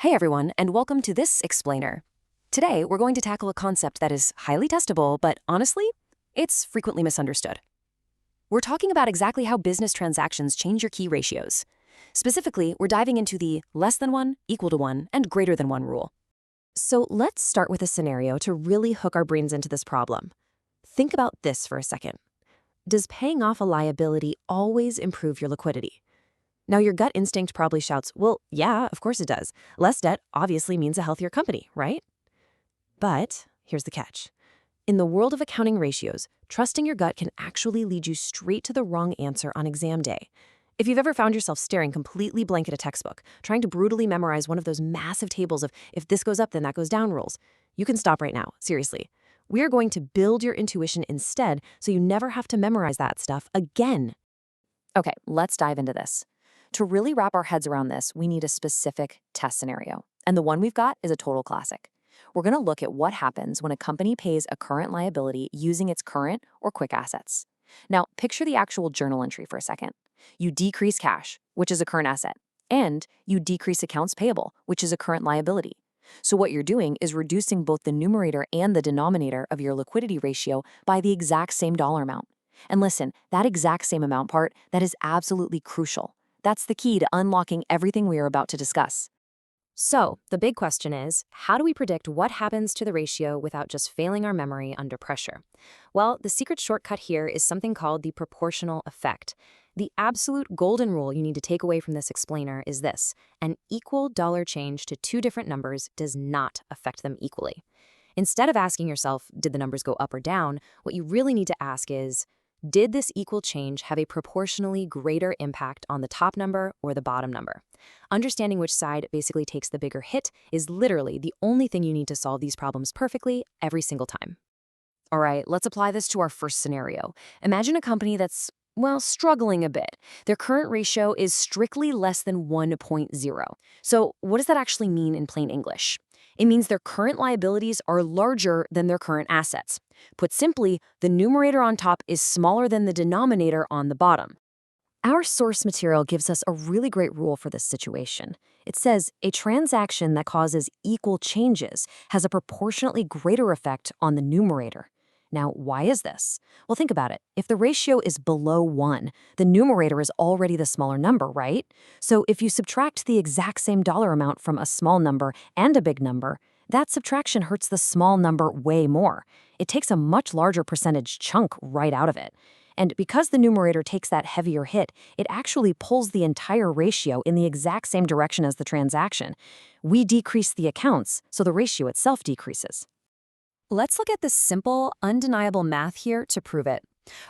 Hey everyone, and welcome to this explainer. Today, we're going to tackle a concept that is highly testable, but honestly, it's frequently misunderstood. We're talking about exactly how business transactions change your key ratios. Specifically, we're diving into the less than 1, equal to 1, and greater than 1 rule. So let's start with a scenario to really hook our brains into this problem. Think about this for a second. Does paying off a liability always improve your liquidity? Now, your gut instinct probably shouts, well, yeah, of course it does. Less debt obviously means a healthier company, right? But here's the catch. In the world of accounting ratios, trusting your gut can actually lead you straight to the wrong answer on exam day. If you've ever found yourself staring completely blank at a textbook, trying to brutally memorize one of those massive tables of if this goes up, then that goes down rules, you can stop right now, seriously. We are going to build your intuition instead so you never have to memorize that stuff again. Okay, let's dive into this. To really wrap our heads around this, we need a specific test scenario. And the one we've got is a total classic. We're going to look at what happens when a company pays a current liability using its current or quick assets. Now, picture the actual journal entry for a second. You decrease cash, which is a current asset, and you decrease accounts payable, which is a current liability. So what you're doing is reducing both the numerator and the denominator of your liquidity ratio by the exact same dollar amount. And listen, that exact same amount part, that is absolutely crucial. That's the key to unlocking everything we are about to discuss. So, the big question is, how do we predict what happens to the ratio without just failing our memory under pressure? Well, the secret shortcut here is something called the proportional effect. The absolute golden rule you need to take away from this explainer is this: an equal dollar change to two different numbers does not affect them equally. Instead of asking yourself, did the numbers go up or down, what you really need to ask is, did this equal change have a proportionally greater impact on the top number or the bottom number? Understanding which side basically takes the bigger hit is literally the only thing you need to solve these problems perfectly every single time. All right, let's apply this to our first scenario. Imagine a company that's, well, struggling a bit. Their current ratio is strictly less than 1.0. So what does that actually mean in plain English? It means their current liabilities are larger than their current assets. Put simply, the numerator on top is smaller than the denominator on the bottom. Our source material gives us a really great rule for this situation. It says a transaction that causes equal changes has a proportionately greater effect on the numerator. Now, why is this? Well, think about it. If the ratio is below 1, the numerator is already the smaller number, right? So if you subtract the exact same dollar amount from a small number and a big number, that subtraction hurts the small number way more. It takes a much larger percentage chunk right out of it. And because the numerator takes that heavier hit, it actually pulls the entire ratio in the exact same direction as the transaction. We decrease the accounts, so the ratio itself decreases. Let's look at this simple, undeniable math here to prove it.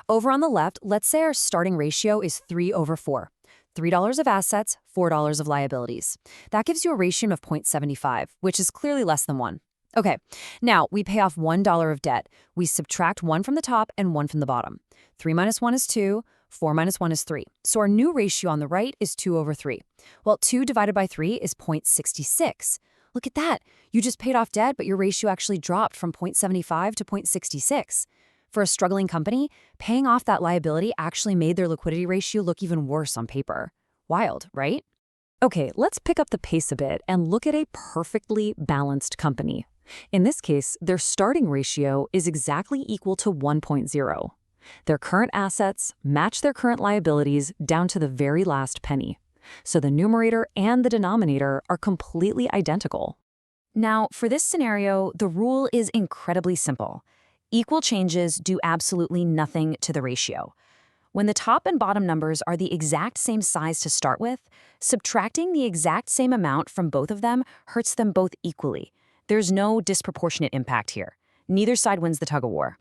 Over on the left, let's say our starting ratio is 3/4. $3 of assets, $4 of liabilities. That gives you a ratio of 0.75, which is clearly less than 1. Okay, now we pay off $1 of debt. We subtract 1 from the top and 1 from the bottom. 3 minus 1 is 2, 4 minus 1 is 3. So our new ratio on the right is 2/3. Well, 2 divided by 3 is 0.66. Look at that. You just paid off debt, but your ratio actually dropped from 0.75 to 0.66. For a struggling company, paying off that liability actually made their liquidity ratio look even worse on paper. Wild, right? Okay, let's pick up the pace a bit and look at a perfectly balanced company. In this case, their starting ratio is exactly equal to 1.0. Their current assets match their current liabilities down to the very last penny. So the numerator and the denominator are completely identical. Now, for this scenario, the rule is incredibly simple. Equal changes do absolutely nothing to the ratio. When the top and bottom numbers are the exact same size to start with, subtracting the exact same amount from both of them hurts them both equally. There's no disproportionate impact here. Neither side wins the tug-of-war.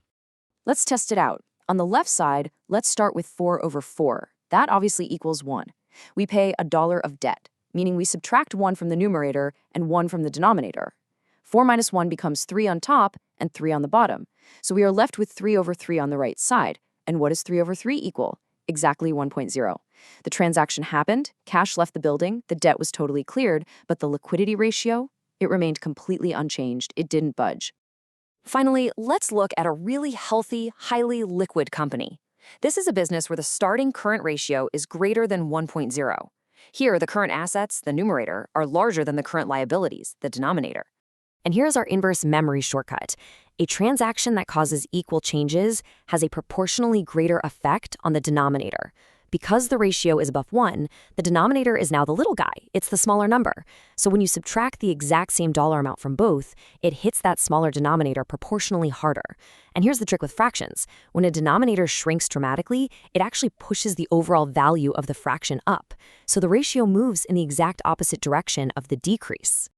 Let's test it out. On the left side, let's start with 4/4. That obviously equals 1. We pay $1 of debt, meaning we subtract 1 from the numerator and 1 from the denominator. 4 minus 1 becomes 3 on top and 3 on the bottom. So we are left with 3/3 on the right side. And what does 3/3 equal? Exactly 1.0. The transaction happened, cash left the building, the debt was totally cleared, but the liquidity ratio, it remained completely unchanged. It didn't budge. Finally, let's look at a really healthy, highly liquid company. This is a business where the starting current ratio is greater than 1.0. Here, the current assets, the numerator, are larger than the current liabilities, the denominator. And here's our inverse memory shortcut. A transaction that causes equal changes has a proportionally greater effect on the denominator. Because the ratio is above 1, the denominator is now the little guy. It's the smaller number. So when you subtract the exact same dollar amount from both, it hits that smaller denominator proportionally harder. And here's the trick with fractions. When a denominator shrinks dramatically, it actually pushes the overall value of the fraction up. So the ratio moves in the exact opposite direction of the decrease.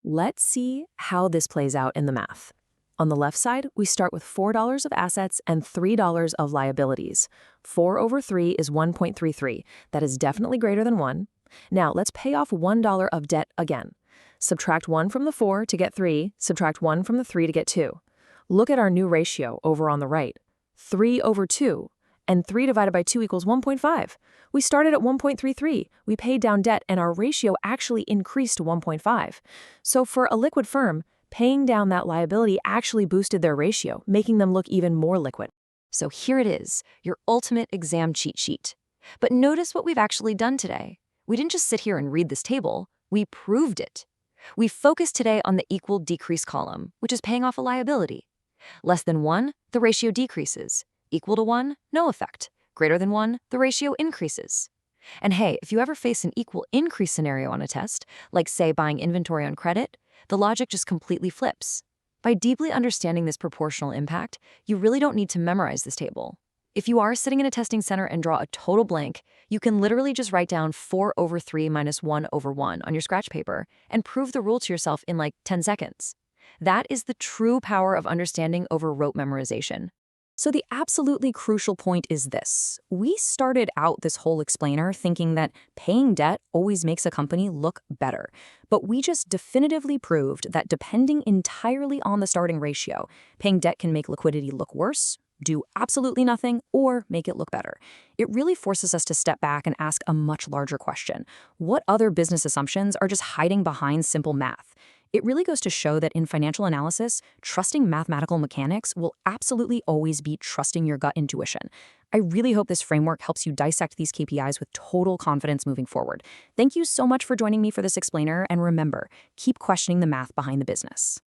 Let's see how this plays out in the math. On the left side, we start with $4 of assets and $3 of liabilities. 4 over 3 is 1.33. That is definitely greater than 1. Now, let's pay off $1 of debt again. Subtract 1 from the 4 to get 3, subtract 1 from the 3 to get 2. Look at our new ratio over on the right. 3 over 2, and 3 divided by 2 equals 1.5. We started at 1.33. We paid down debt, and our ratio actually increased to 1.5. So for a liquid firm, paying down that liability actually boosted their ratio, making them look even more liquid. So here it is, your ultimate exam cheat sheet. But notice what we've actually done today. We didn't just sit here and read this table, we proved it. We focused today on the equal decrease column, which is paying off a liability. Less than 1, the ratio decreases. Equal to 1, no effect. Greater than 1, the ratio increases. And hey, if you ever face an equal increase scenario on a test, like say buying inventory on credit, the logic just completely flips. By deeply understanding this proportional impact, you really don't need to memorize this table. If you are sitting in a testing center and draw a total blank, you can literally just write down 4 over 3 minus 1 over 1 on your scratch paper and prove the rule to yourself in like 10 seconds. That is the true power of understanding over rote memorization. So the absolutely crucial point is this. We started out this whole explainer thinking that paying debt always makes a company look better. But we just definitively proved that depending entirely on the starting ratio, paying debt can make liquidity look worse, do absolutely nothing, or make it look better. It really forces us to step back and ask a much larger question. What other business assumptions are just hiding behind simple math? It really goes to show that in financial analysis, trusting mathematical mechanics will absolutely always be trusting your gut intuition. I really hope this framework helps you dissect these KPIs with total confidence moving forward. Thank you so much for joining me for this explainer, and remember, keep questioning the math behind the business.